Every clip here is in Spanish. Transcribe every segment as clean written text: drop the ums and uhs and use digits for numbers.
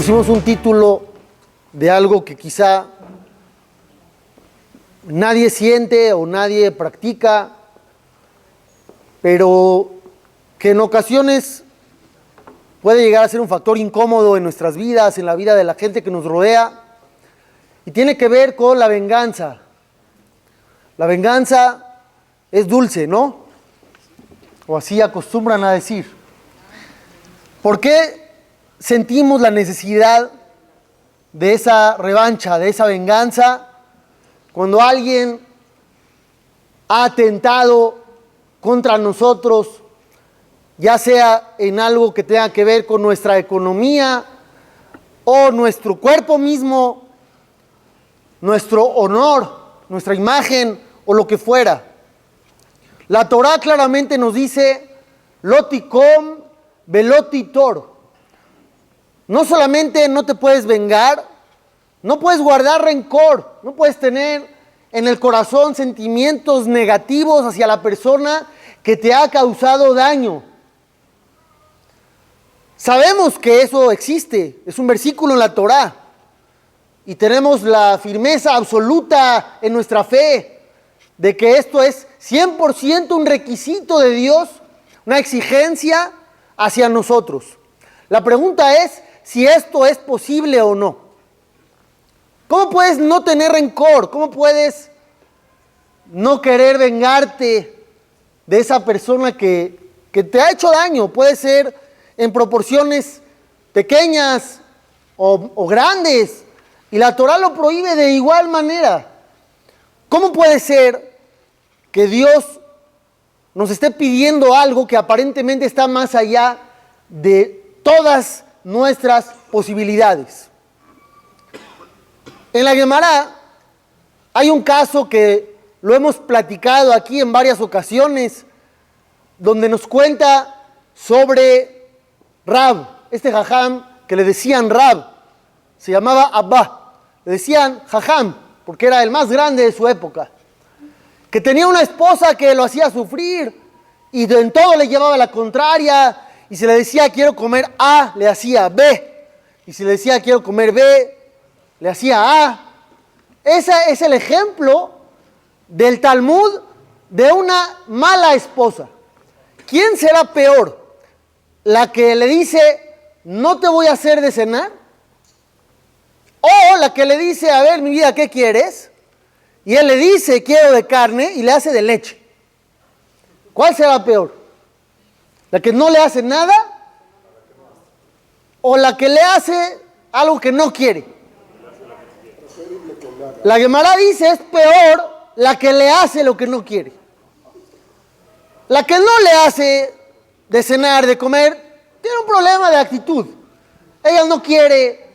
pusimos un título de algo que quizá nadie siente o nadie practica, pero que en ocasiones puede llegar a ser un factor incómodo en nuestras vidas, en la vida de la gente que nos rodea, y tiene que ver con la venganza. La venganza es dulce, ¿no? O así acostumbran a decir. ¿Por qué sentimos la necesidad de esa revancha, de esa venganza, cuando alguien ha atentado contra nosotros, ya sea en algo que tenga que ver con nuestra economía o nuestro cuerpo mismo, nuestro honor, nuestra imagen o lo que fuera? La Torá claramente nos dice, lotikom velotitor. No solamente no te puedes vengar, no puedes guardar rencor, no puedes tener en el corazón sentimientos negativos hacia la persona que te ha causado daño. Sabemos que eso existe, es un versículo en la Torá, y tenemos la firmeza absoluta en nuestra fe de que esto es 100% un requisito de Dios, una exigencia hacia nosotros. La pregunta es si esto es posible o no. ¿Cómo puedes no tener rencor? ¿Cómo puedes no querer vengarte de esa persona que te ha hecho daño? Puede ser en proporciones pequeñas o grandes, y la Torá lo prohíbe de igual manera. ¿Cómo puede ser que Dios nos esté pidiendo algo que aparentemente está más allá de todas nuestras posibilidades? En la Guemará hay un caso que lo hemos platicado aquí en varias ocasiones, donde nos cuenta sobre Rab, este jajam que le decían Rab, se llamaba Abba, le decían jajam porque era el más grande de su época, que tenía una esposa que lo hacía sufrir y en todo le llevaba la contraria, y si le decía quiero comer A, le hacía B, y si le decía quiero comer B, le hacía A. Ese es el ejemplo del Talmud de una mala esposa. ¿Quién será peor? ¿La que le dice no te voy a hacer de cenar? ¿O la que le dice, a ver mi vida, ¿qué quieres? Y él le dice quiero de carne y le hace de leche. ¿Cuál será peor? ¿La que no le hace nada? ¿O la que le hace algo que no quiere? La Guemará dice es peor la que le hace lo que no quiere. La que no le hace de cenar, de comer, tiene un problema de actitud. Ella no quiere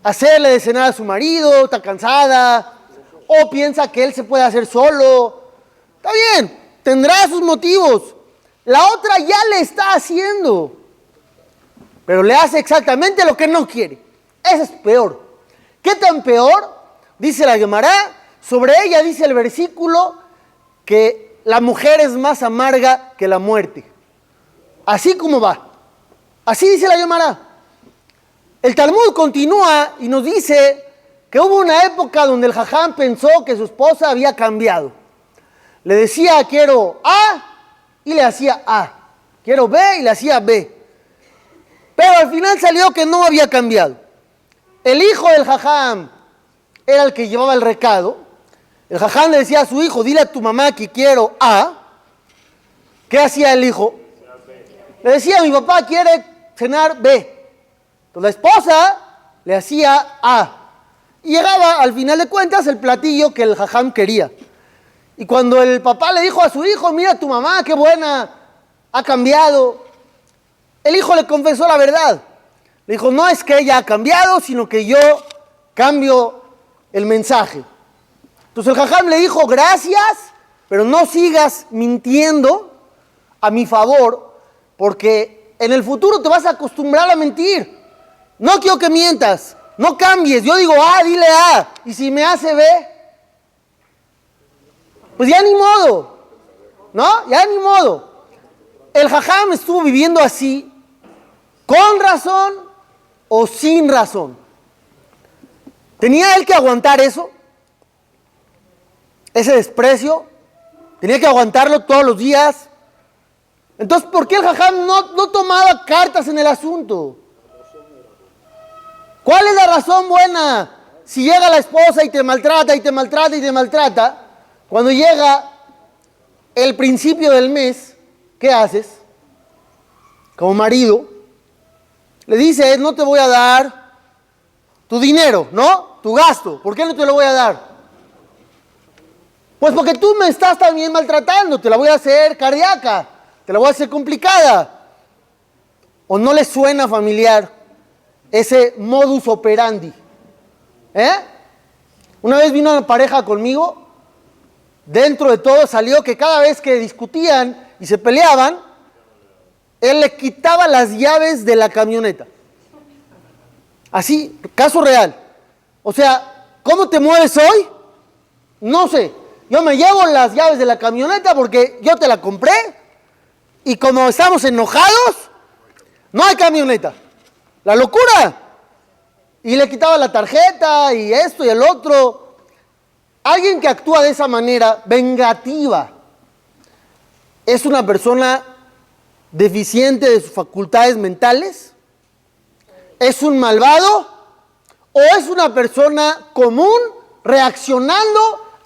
hacerle de cenar a su marido, está cansada, o piensa que él se puede hacer solo. Está bien, tendrá sus motivos. La otra ya le está haciendo, pero le hace exactamente lo que no quiere. Eso es peor. ¿Qué tan peor? Dice la Guemará, sobre ella dice el versículo que la mujer es más amarga que la muerte. Así como va. Así dice la Guemará. El Talmud continúa y nos dice que hubo una época donde el jajam pensó que su esposa había cambiado. Le decía quiero A y le hacía A. Quiero B y le hacía B. Pero al final salió que no había cambiado. El hijo del jajam era el que llevaba el recado. El jajam le decía a su hijo, dile a tu mamá que quiero A. ¿Qué hacía el hijo? Le decía, mi papá quiere cenar B. Entonces la esposa le hacía A. Y llegaba al final de cuentas el platillo que el jajam quería. Y cuando el papá le dijo a su hijo, mira tu mamá, qué buena, ha cambiado, el hijo le confesó la verdad. Le dijo, no es que ella ha cambiado, sino que yo cambio el mensaje. Entonces el jajam le dijo, gracias, pero no sigas mintiendo a mi favor, porque en el futuro te vas a acostumbrar a mentir. No quiero que mientas, no cambies. Yo digo A, dile A, y si me hace B, pues ya ni modo, ¿no? Ya ni modo. El jajam estuvo viviendo así, con razón o sin razón. ¿Tenía él que aguantar eso? Ese desprecio. Tenía que aguantarlo todos los días. Entonces, ¿por qué el jajam no tomaba cartas en el asunto? ¿Cuál es la razón buena? Si llega la esposa y te maltrata, y te maltrata, y te maltrata, cuando llega el principio del mes, ¿qué haces? Como marido, le dices, no te voy a dar tu dinero, ¿no? Tu gasto. ¿Por qué no te lo voy a dar? Pues porque tú me estás también maltratando, te la voy a hacer cardíaca, te la voy a hacer complicada. ¿O no le suena familiar ese modus operandi? Una vez vino una pareja conmigo, dentro de todo salió que cada vez que discutían y se peleaban, él le quitaba las llaves de la camioneta. Así, caso real. O sea, ¿cómo te mueves hoy? No sé. Yo me llevo las llaves de la camioneta porque yo te la compré y como estamos enojados, no hay camioneta. La locura. Y le quitaba la tarjeta y esto y el otro. Alguien que actúa de esa manera, vengativa, es una persona deficiente de sus facultades mentales, es un malvado o es una persona común reaccionando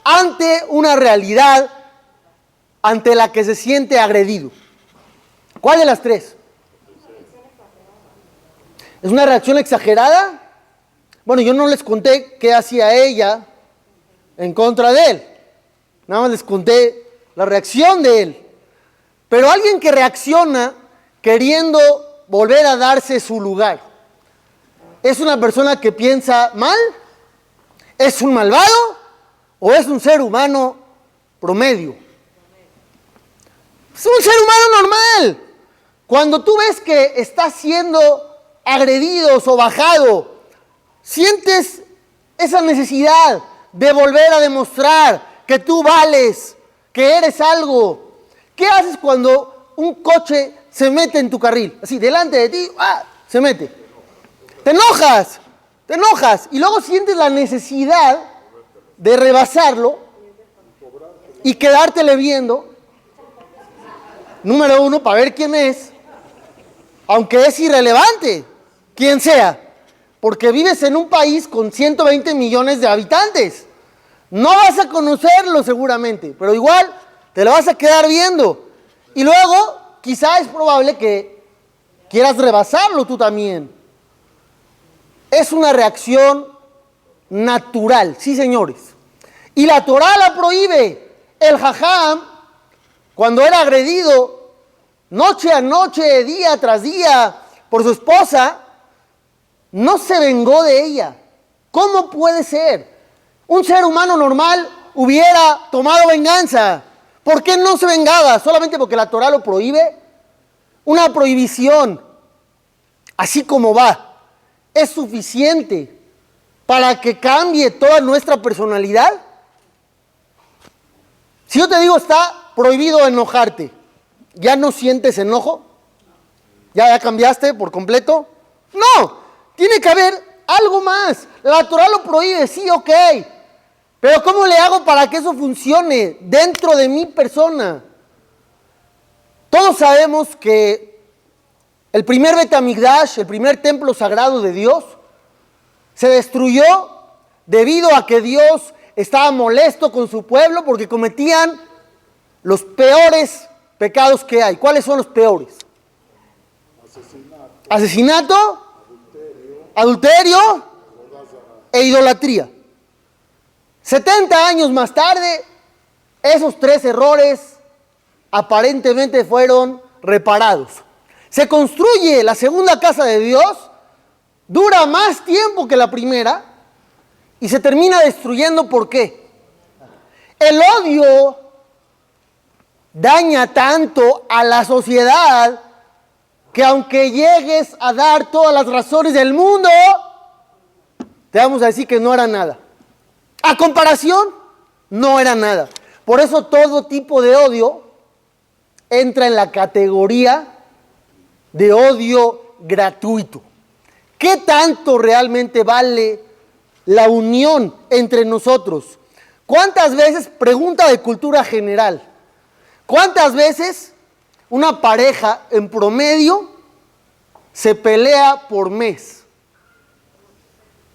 ante una realidad ante la que se siente agredido. ¿Cuál de las tres? ¿Es una reacción exagerada? Bueno, yo no les conté qué hacía ella en contra de él. Nada más les conté la reacción de él. Pero alguien que reacciona queriendo volver a darse su lugar, ¿es una persona que piensa mal? ¿Es un malvado? ¿O es un ser humano promedio? Es un ser humano normal. Cuando tú ves que estás siendo agredido, sobajado, sientes esa necesidad de volver a demostrar que tú vales, que eres algo. ¿Qué haces cuando un coche se mete en tu carril? Así, delante de ti, se mete. Te enojas y luego sientes la necesidad de rebasarlo y quedártele viendo. Número uno, para ver quién es, aunque es irrelevante, quien sea, porque vives en un país con 120 millones de habitantes. No vas a conocerlo seguramente, pero igual te lo vas a quedar viendo. Y luego, quizá es probable que quieras rebasarlo tú también. Es una reacción natural, sí señores. Y la Torá la prohíbe. El jajam, cuando era agredido noche a noche, día tras día, por su esposa, no se vengó de ella. ¿Cómo puede ser? Un ser humano normal hubiera tomado venganza. ¿Por qué no se vengaba? ¿Solamente porque la Torá lo prohíbe? Una prohibición, así como va, ¿es suficiente para que cambie toda nuestra personalidad? Si yo te digo, está prohibido enojarte, ¿ya no sientes enojo? ¿Ya cambiaste por completo? No, tiene que haber algo más. La Torá lo prohíbe, sí, ok. Pero ¿cómo le hago para que eso funcione dentro de mi persona? Todos sabemos que el primer Bet Hamikdash, el primer templo sagrado de Dios, se destruyó debido a que Dios estaba molesto con su pueblo porque cometían los peores pecados que hay. ¿Cuáles son los peores? Asesinato, adulterio e idolatría. 70 años más tarde, esos tres errores aparentemente fueron reparados. Se construye la segunda casa de Dios, dura más tiempo que la primera y se termina destruyendo. ¿Por qué? El odio daña tanto a la sociedad que aunque llegues a dar todas las razones del mundo, te vamos a decir que no era nada. A comparación, no era nada. Por eso todo tipo de odio entra en la categoría de odio gratuito. ¿Qué tanto realmente vale la unión entre nosotros? ¿Cuántas veces, pregunta de cultura general, cuántas veces una pareja en promedio se pelea por mes?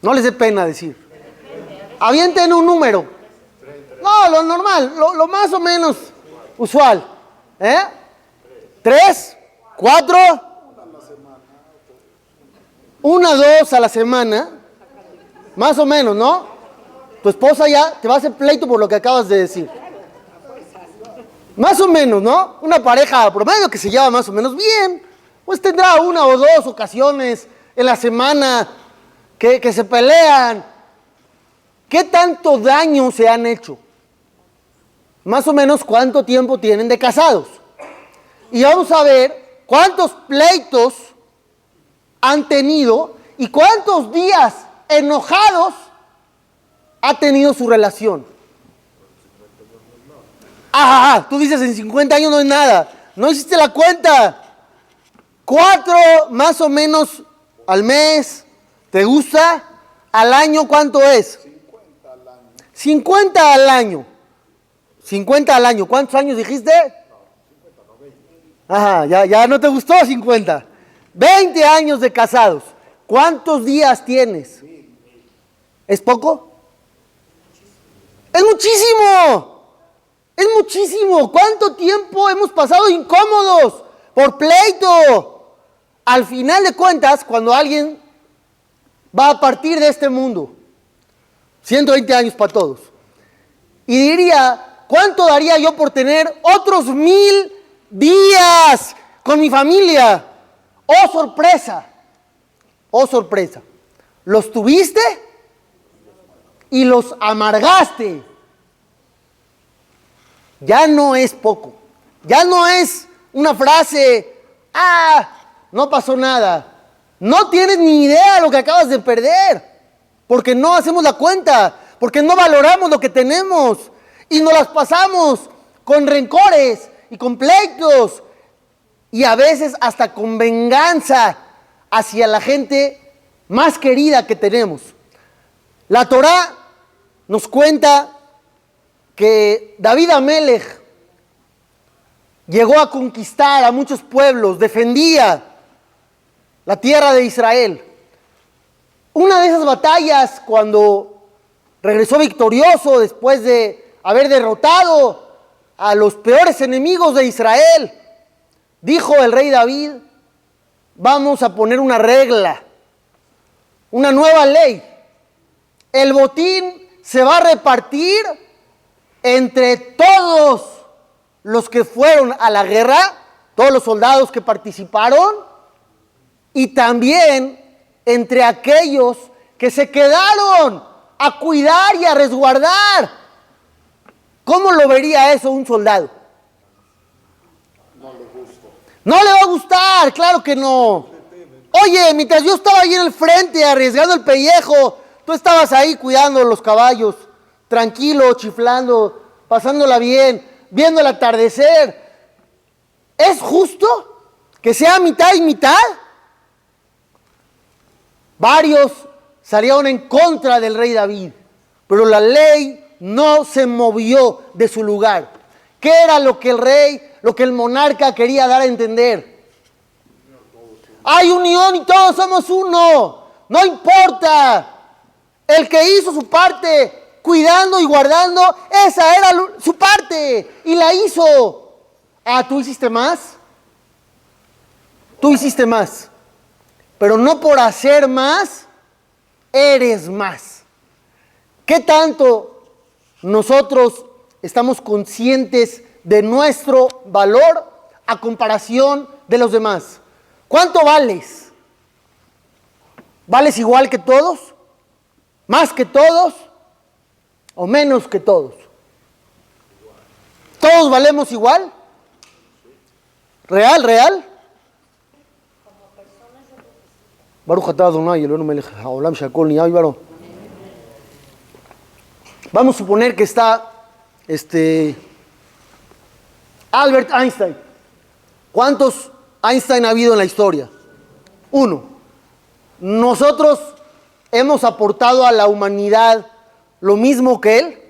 No les dé pena decir. Avienten un número. No, lo normal, lo más o menos usual. ¿Eh? 3, 4, 1, 2 a la semana. Más o menos, ¿no? Tu esposa ya te va a hacer pleito por lo que acabas de decir. Más o menos, ¿no? Una pareja promedio que se lleva más o menos bien, pues tendrá 1 o 2 ocasiones en la semana que se pelean. ¿Qué tanto daño se han hecho? Más o menos cuánto tiempo tienen de casados. Y vamos a ver cuántos pleitos han tenido y cuántos días enojados ha tenido su relación. Tú dices en 50 años no es nada. No hiciste la cuenta. 4 más o menos al mes. ¿Te gusta? ¿Al año cuánto es? 50 al año. 50 al año. 50 al año. ¿Cuántos años dijiste? Ya no te gustó 50. 20 años de casados. ¿Cuántos días tienes? ¿Es poco? ¡Es muchísimo! ¡Es muchísimo! ¿Cuánto tiempo hemos pasado incómodos por pleito? Al final de cuentas, cuando alguien va a partir de este mundo, 120 años para todos, y diría, ¿cuánto daría yo por tener otros 1000 días con mi familia? ¡Oh, sorpresa! ¡Oh, sorpresa! Los tuviste y los amargaste. Ya no es poco. Ya no es una frase, no pasó nada. No tienes ni idea de lo que acabas de perder, porque no hacemos la cuenta, porque no valoramos lo que tenemos y nos las pasamos con rencores y con pleitos y a veces hasta con venganza hacia la gente más querida que tenemos. La Torá nos cuenta que David Amelech llegó a conquistar a muchos pueblos, defendía la tierra de Israel. Una de esas batallas, cuando regresó victorioso después de haber derrotado a los peores enemigos de Israel, dijo el rey David, vamos a poner una regla, una nueva ley. El botín se va a repartir entre todos los que fueron a la guerra, todos los soldados que participaron, y también entre aquellos que se quedaron a cuidar y a resguardar. ¿Cómo lo vería eso un soldado? No le gusta. No le va a gustar, claro que no. Oye, mientras yo estaba ahí en el frente arriesgando el pellejo, tú estabas ahí cuidando los caballos, tranquilo, chiflando, pasándola bien, viendo el atardecer. ¿Es justo que sea mitad y mitad? Varios salieron en contra del rey David, pero la ley no se movió de su lugar. ¿Qué era lo que el rey, lo que el monarca quería dar a entender? Hay unión y todos somos uno, no importa. El que hizo su parte cuidando y guardando, esa era su parte y la hizo. ¿Tú hiciste más? Tú hiciste más, pero no por hacer más, eres más. ¿Qué tanto nosotros estamos conscientes de nuestro valor a comparación de los demás? ¿Cuánto vales? ¿Vales igual que todos? ¿Más que todos? ¿O menos que todos? ¿Todos valemos igual? ¿Real? Baruch atah Adonai Eloheinu melech haolam she'akol niyah b'dvaro. Vamos a suponer que está Albert Einstein. ¿Cuántos Einstein ha habido en la historia? 1. ¿nosotros hemos aportado a la humanidad lo mismo que él?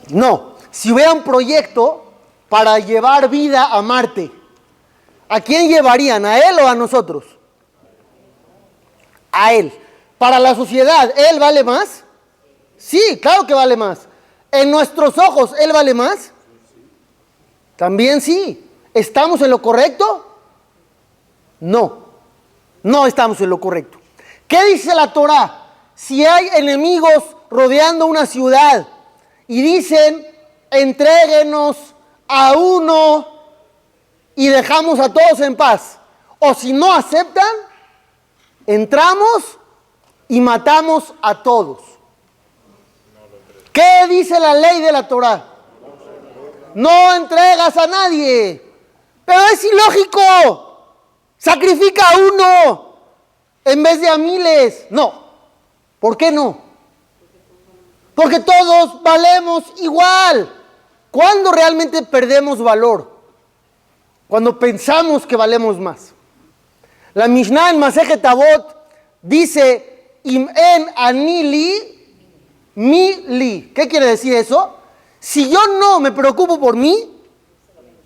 No. Si hubiera un proyecto para llevar vida a Marte, ¿a quién llevarían? ¿A él o a nosotros? A él. Para la sociedad, ¿él vale más? Sí, claro que vale más. ¿En nuestros ojos él vale más? También sí. ¿Estamos en lo correcto? No, no estamos en lo correcto. ¿Qué dice la Torá? Si hay enemigos rodeando una ciudad y dicen, entréguenos a uno y dejamos a todos en paz, o si no aceptan, entramos y matamos a todos. ¿Qué dice la ley de la Torá? No entregas a nadie. Pero es ilógico. Sacrifica a uno en vez de a miles. No. ¿Por qué no? Porque todos valemos igual. ¿Cuándo realmente perdemos valor? Cuando pensamos que valemos más. La Mishnah en Masejet Avot dice, Im en ani li, mi li. ¿Qué quiere decir eso? Si yo no me preocupo por mí,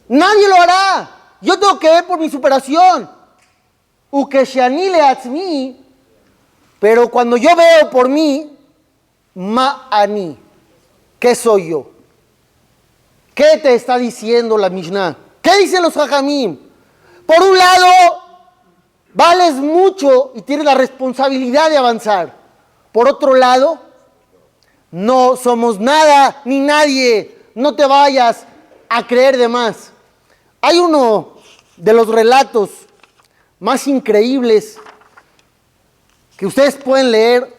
nadie lo hará. Yo tengo que ver por mi superación. Ukeshani leatzmi, pero cuando yo veo por mí, ma ani, ¿qué soy yo? ¿Qué te está diciendo la Mishnah? ¿Qué dicen los Jajamim? Por un lado, vales mucho y tienes la responsabilidad de avanzar. Por otro lado, no somos nada ni nadie. No te vayas a creer de más. Hay uno de los relatos más increíbles que ustedes pueden leer,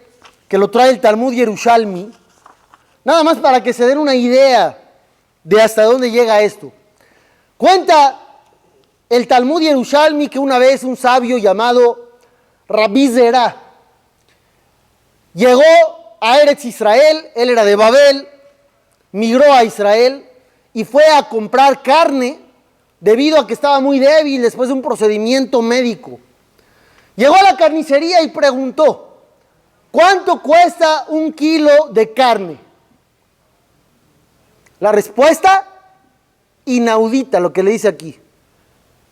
que lo trae el Talmud Yerushalmi, nada más para que se den una idea de hasta dónde llega esto. Cuenta el Talmud Yerushalmi que una vez un sabio llamado Rabbi Zerah llegó a Eretz Israel, él era de Babel, migró a Israel y fue a comprar carne debido a que estaba muy débil después de un procedimiento médico. Llegó a la carnicería y preguntó, ¿cuánto cuesta un kilo de carne? La respuesta, inaudita, lo que le dice aquí.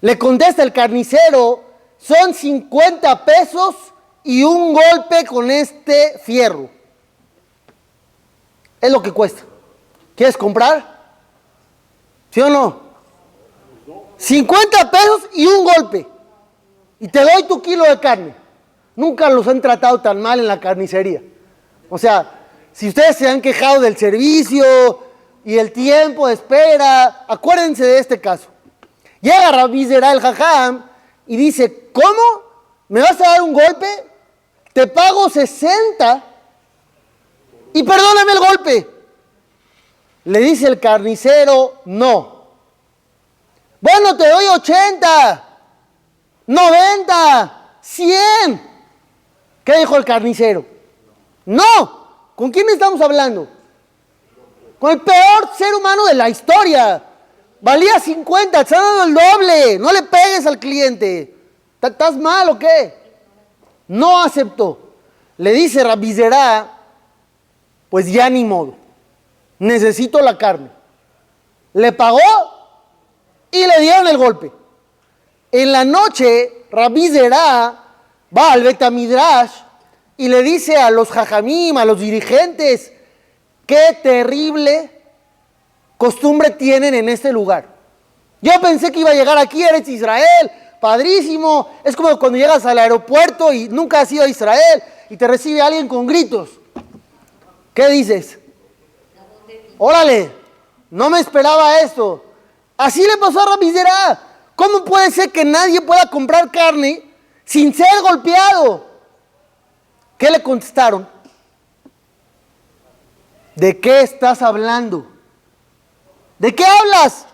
Le contesta el carnicero, son 50 pesos y un golpe con este fierro. Es lo que cuesta. ¿Quieres comprar? ¿Sí o no? 50 pesos y un golpe. Y te doy tu kilo de carne. Nunca los han tratado tan mal en la carnicería. O sea, si ustedes se han quejado del servicio y el tiempo de espera, acuérdense de este caso. Llega Rabbi Zerah el Jajam y dice, ¿cómo? ¿Me vas a dar un golpe? Te pago 60 y perdóname el golpe. Le dice el carnicero, no. Bueno, te doy 80, 90, 100. ¿Qué dijo el carnicero? No. ¿Con quién estamos hablando? Con el peor ser humano de la historia. Valía 50, te están dando el doble. No le pegues al cliente. ¿Estás mal o qué? No aceptó. Le dice Rabbi Zerah, pues ya ni modo. Necesito la carne. Le pagó y le dieron el golpe. En la noche, Rabbi Zerah va al Bet Midrash y le dice a los jajamim, a los dirigentes, qué terrible costumbre tienen en este lugar. Yo pensé que iba a llegar aquí a Eretz Israel, padrísimo. Es como cuando llegas al aeropuerto y nunca has ido a Israel y te recibe alguien con gritos. ¿Qué dices? Órale, no me esperaba esto. Así le pasó a Rabbi Zerah. ¿Cómo puede ser que nadie pueda comprar carne sin ser golpeado? ¿Qué le contestaron? ¿De qué estás hablando? ¿De qué hablas?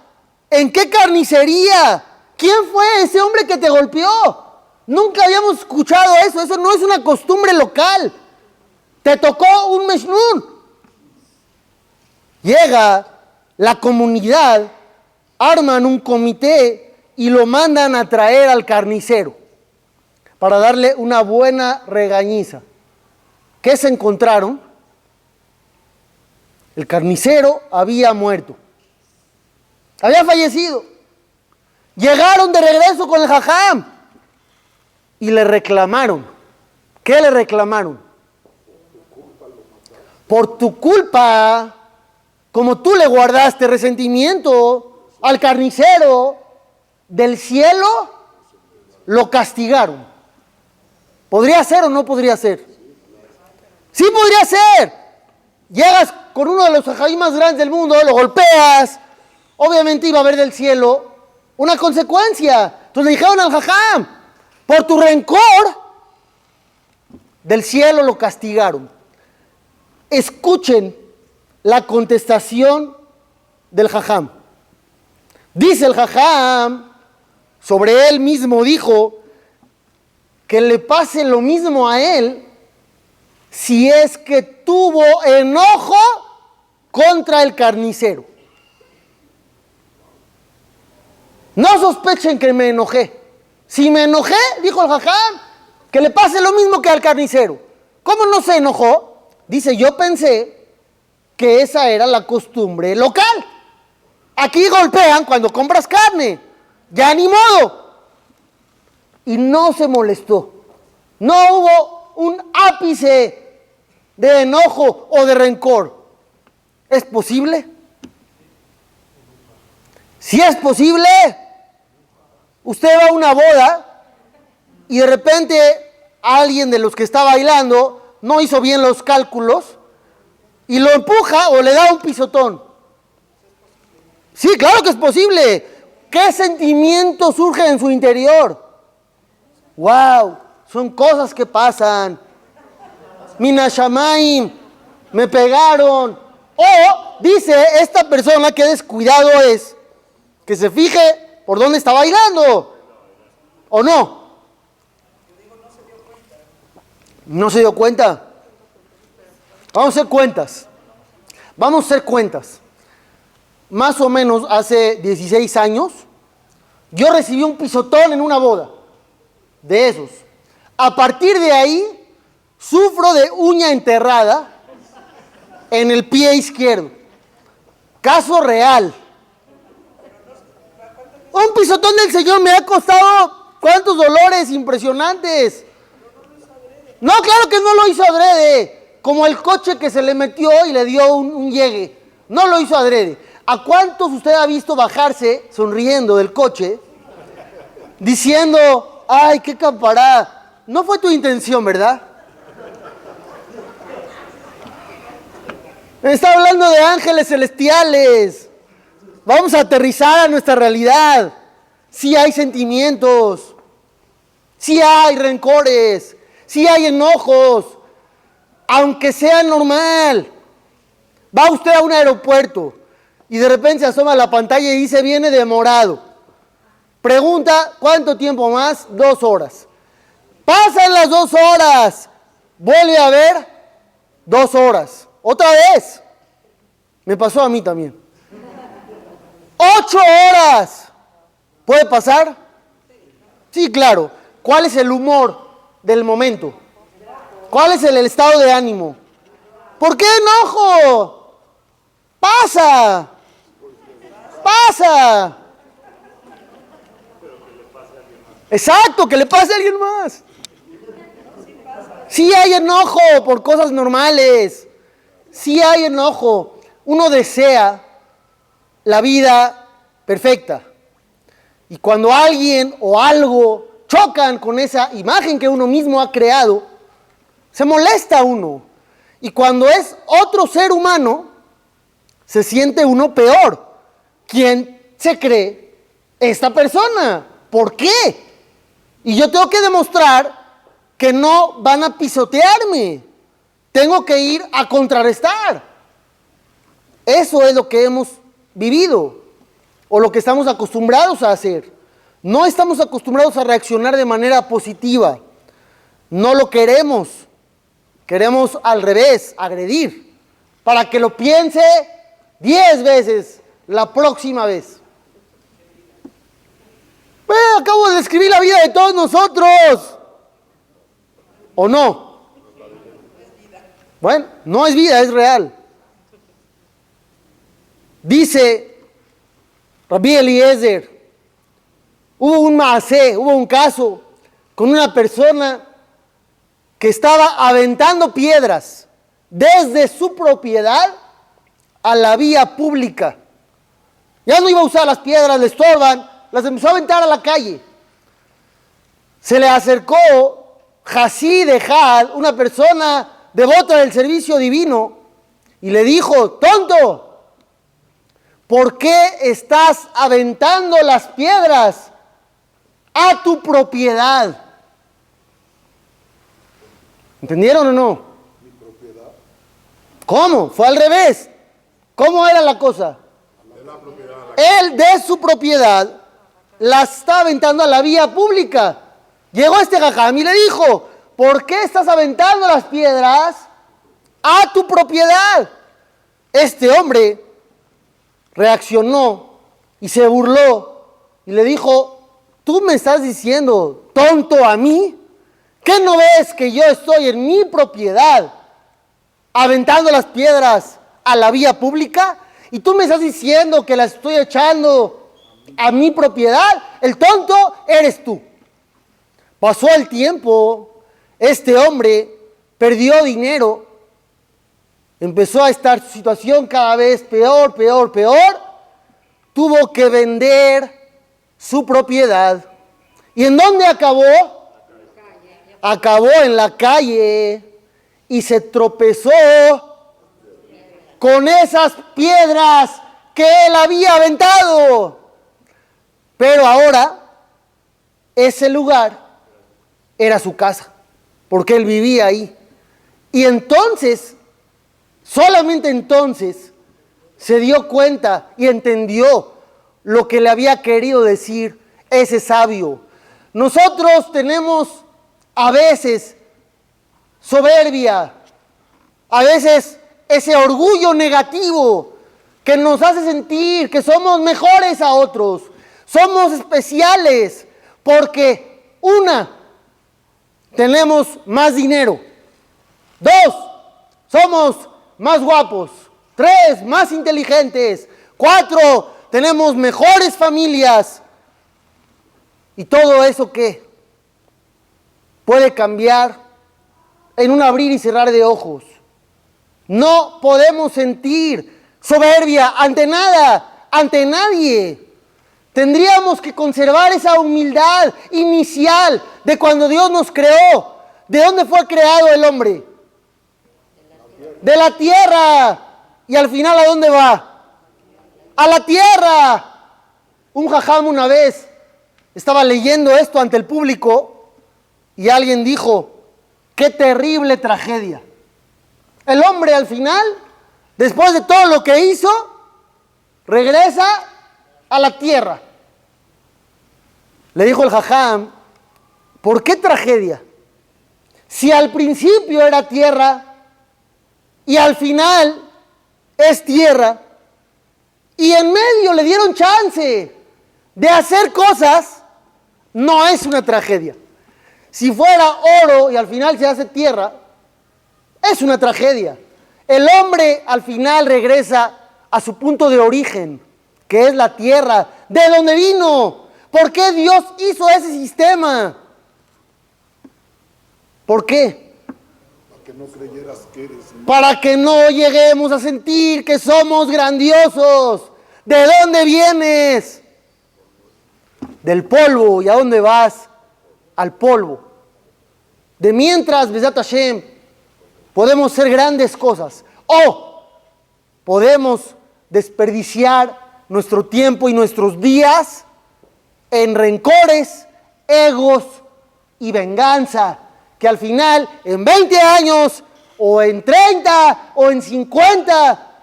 ¿En qué carnicería? ¿Quién fue ese hombre que te golpeó? Nunca habíamos escuchado eso. Eso no es una costumbre local. Te tocó un meshnun. Llega la comunidad, arman un comité y lo mandan a traer al carnicero. para darle una buena regañiza. ¿Qué se encontraron? El carnicero había muerto. Había fallecido. Llegaron de regreso con el jajam y le reclamaron. ¿Qué le reclamaron? Por tu culpa, como tú le guardaste resentimiento al carnicero, del cielo lo castigaron. ¿Podría ser o no podría ser? Sí podría ser. Llegas con uno de los jajamim más grandes del mundo, lo golpeas, obviamente iba a haber del cielo una consecuencia. Entonces le dijeron al jajam, por tu rencor, del cielo lo castigaron. Escuchen la contestación del jajam. Dice el jajam, sobre él mismo dijo, que le pase lo mismo a él si es que tuvo enojo contra el carnicero. No sospechen que me enojé. Si me enojé, dijo el jajam, que le pase lo mismo que al carnicero. ¿Cómo no se enojó? Dice, yo pensé que esa era la costumbre local. Aquí golpean cuando compras carne. Ya ni modo. Y no se molestó. No hubo un ápice de enojo o de rencor. ¿Es posible? Si es posible, usted va a una boda y de repente alguien de los que está bailando no hizo bien los cálculos y lo empuja o le da un pisotón. Sí, claro que es posible. ¿Qué sentimiento surge en su interior? ¡Wow! Son cosas que pasan. Mina Shamaim, me pegaron. O dice esta persona que descuidado es, que se fije por dónde está bailando. ¿O no? ¿No se dio cuenta? Vamos a hacer cuentas. Vamos a hacer cuentas. Más o menos hace 16 años, yo recibí un pisotón en una boda. De esos. A partir de ahí, sufro de uña enterrada en el pie izquierdo. Caso real. Un pisotón del Señor me ha costado cuántos dolores impresionantes. No, claro que no lo hizo adrede. Como el coche que se le metió y le dio un llegue. No lo hizo adrede. ¿A cuántos usted ha visto bajarse sonriendo del coche diciendo, ay, qué camparada? No fue tu intención, ¿verdad? Está hablando de ángeles celestiales. Vamos a aterrizar a nuestra realidad. Sí hay sentimientos, sí hay rencores, sí hay enojos, aunque sea normal. Va usted a un aeropuerto y de repente se asoma a la pantalla y dice, viene demorado. Pregunta, ¿cuánto tiempo más? 2 horas. Pasan las 2 horas. Vuelve a ver, 2 horas. Otra vez. Me pasó a mí también. 8 horas. ¿Puede pasar? Sí, claro. ¿Cuál es el humor del momento? ¿Cuál es el estado de ánimo? ¿Por qué enojo? Pasa. Pasa. Exacto, que le pase a alguien más. Sí hay enojo por cosas normales. Sí hay enojo. Uno desea la vida perfecta. Y cuando alguien o algo chocan con esa imagen que uno mismo ha creado, se molesta uno. Y cuando es otro ser humano, se siente uno peor. ¿Quién se cree esta persona? ¿Por qué? Y yo tengo que demostrar que no van a pisotearme. Tengo que ir a contrarrestar. Eso es lo que hemos vivido o lo que estamos acostumbrados a hacer. No estamos acostumbrados a reaccionar de manera positiva. No lo queremos. Queremos al revés, agredir, para que lo piense 10 veces la próxima vez. Acabo de describir la vida de todos nosotros. ¿O no? Bueno, no es vida, es real. Dice Rabbi Eliezer, hubo un caso con una persona que estaba aventando piedras desde su propiedad a la vía pública. Ya no iba a usar las piedras, le estorban, las empezó a aventar a la calle. Se le acercó Hasid Ejad, una persona devota del servicio divino, y le dijo: tonto, ¿por qué estás aventando las piedras a tu propiedad? ¿Entendieron o no? Mi propiedad. ¿Cómo? Fue al revés. ¿Cómo era la cosa? De la propiedad. Él de su propiedad la está aventando a la vía pública. Llegó este jajam y le dijo: ¿por qué estás aventando las piedras a tu propiedad? Este hombre reaccionó y se burló y le dijo: ¿tú me estás diciendo tonto a mí? ¿Qué no ves que yo estoy en mi propiedad aventando las piedras a la vía pública? Y tú me estás diciendo que las estoy echando a mi propiedad. El tonto eres tú. Pasó el tiempo, este hombre perdió dinero, empezó a estar su situación cada vez peor, tuvo que vender su propiedad. ¿Y en dónde acabó? Acabó en la calle y se tropezó con esas piedras que él había aventado. Pero ahora ese lugar era su casa, porque él vivía ahí. Y entonces, solamente entonces, se dio cuenta y entendió lo que le había querido decir ese sabio. Nosotros tenemos a veces soberbia, a veces ese orgullo negativo que nos hace sentir que somos mejores a otros, somos especiales, porque tenemos más dinero, 2, somos más guapos, 3, más inteligentes, 4, tenemos mejores familias. Y todo eso que puede cambiar en un abrir y cerrar de ojos. No podemos sentir soberbia ante nada, ante nadie. Tendríamos que conservar esa humildad inicial de cuando Dios nos creó. ¿De dónde fue creado el hombre? De la tierra. Y al final, ¿a dónde va? A la tierra. Un jajam una vez estaba leyendo esto ante el público y alguien dijo: ¡qué terrible tragedia! El hombre al final, después de todo lo que hizo, regresa a la tierra. Le dijo el jajam: ¿por qué tragedia? Si al principio era tierra y al final es tierra, y en medio le dieron chance de hacer cosas, no es una tragedia. Si fuera oro y al final se hace tierra, es una tragedia. El hombre al final regresa a su punto de origen, que es la tierra, de donde vino. ¿Por qué Dios hizo ese sistema? ¿Por qué? Para que no creyeras que eres más. Para que no lleguemos a sentir que somos grandiosos. ¿De dónde vienes? Del polvo. ¿Y a dónde vas? Al polvo. De mientras, Besat Hashem, podemos ser grandes cosas, o podemos desperdiciar nuestro tiempo y nuestros días en rencores, egos y venganza, que al final, en 20 años, o en 30, o en 50,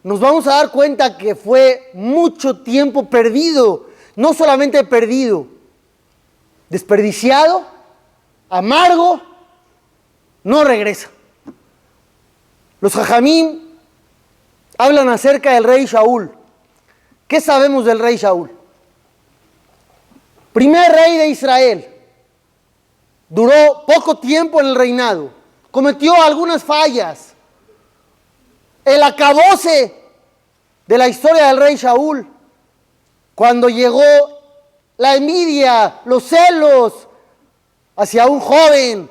nos vamos a dar cuenta que fue mucho tiempo perdido. No solamente perdido, desperdiciado, amargo, no regresa. Los jajamim hablan acerca del rey Shaul. ¿Qué sabemos del rey Shaul? Primer rey de Israel. duró poco tiempo en el reinado, cometió algunas fallas. El acabose de la historia del rey Shaul, cuando llegó la envidia, los celos hacia un joven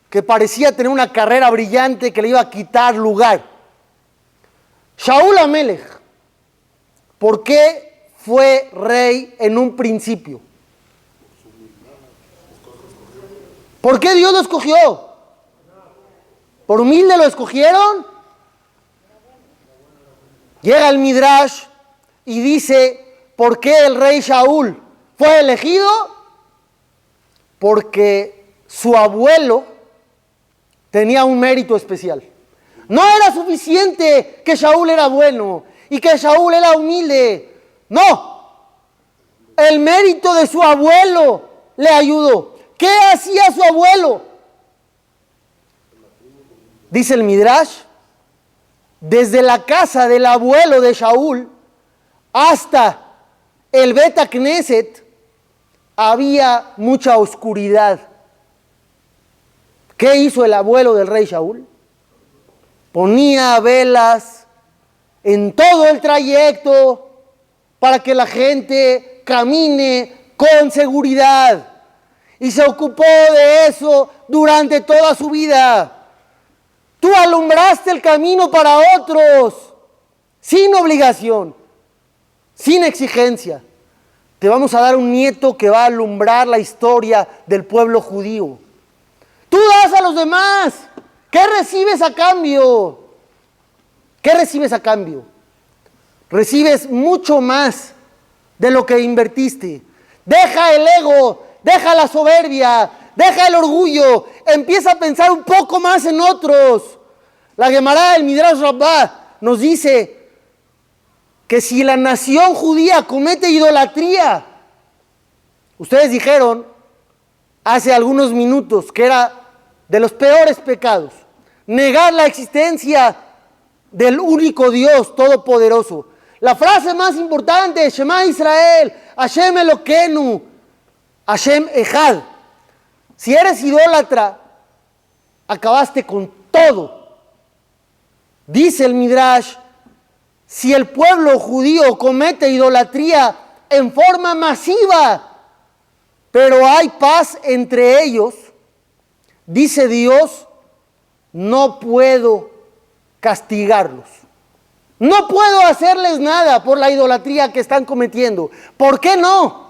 que parecía tener una carrera brillante que le iba a quitar lugar. Shaul Amelech, ¿por qué fue rey en un principio? ¿Por qué Dios lo escogió? ¿Por humilde lo escogieron? Llega el Midrash y dice, ¿por qué el rey Shaul fue elegido? Porque su abuelo tenía un mérito especial. No era suficiente que Shaul era bueno y que Shaul era humilde. No, el mérito de su abuelo le ayudó. ¿Qué hacía su abuelo? Dice el Midrash, desde la casa del abuelo de Shaul hasta el Bet Knesset había mucha oscuridad. ¿Qué hizo el abuelo del rey Shaul? Ponía velas en todo el trayecto para que la gente camine con seguridad. Y se ocupó de eso durante toda su vida. Tú alumbraste el camino para otros, sin obligación, sin exigencia. Te vamos a dar un nieto que va a alumbrar la historia del pueblo judío. Tú das a los demás. ¿Qué recibes a cambio? ¿Qué recibes a cambio? Recibes mucho más de lo que invertiste. Deja el ego, deja la soberbia, deja el orgullo, empieza a pensar un poco más en otros. La Gemara del Midrash Rabbah nos dice que si la nación judía comete idolatría, ustedes dijeron hace algunos minutos que era de los peores pecados, negar la existencia del único Dios todopoderoso. La frase más importante, Shema Israel, Hashem Elokeinu, Hashem Echad. Si eres idólatra, acabaste con todo. Dice el Midrash, si el pueblo judío comete idolatría en forma masiva, pero hay paz entre ellos, dice Dios, no puedo castigarlos. No puedo hacerles nada por la idolatría que están cometiendo. ¿Por qué no?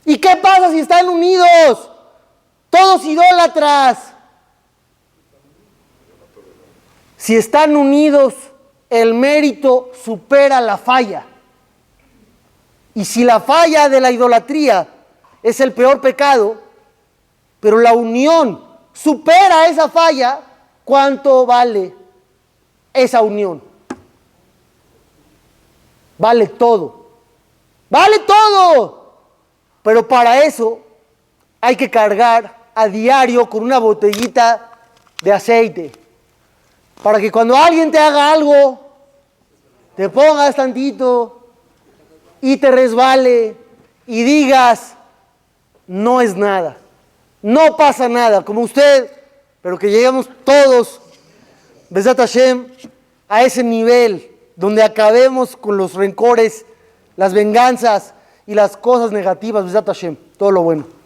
¿Y qué pasa si están unidos? Todos idólatras. Si están unidos, el mérito supera la falla. Y si la falla de la idolatría es el peor pecado, pero la unión supera esa falla, ¿cuánto vale esa unión? Vale todo. Vale todo. Pero para eso hay que cargar a diario con una botellita de aceite. Para que cuando alguien te haga algo, te pongas tantito y te resbale y digas, no es nada, no pasa nada, como usted, pero que lleguemos todos, Besat Hashem, a ese nivel donde acabemos con los rencores, las venganzas y las cosas negativas, Besat Hashem, todo lo bueno.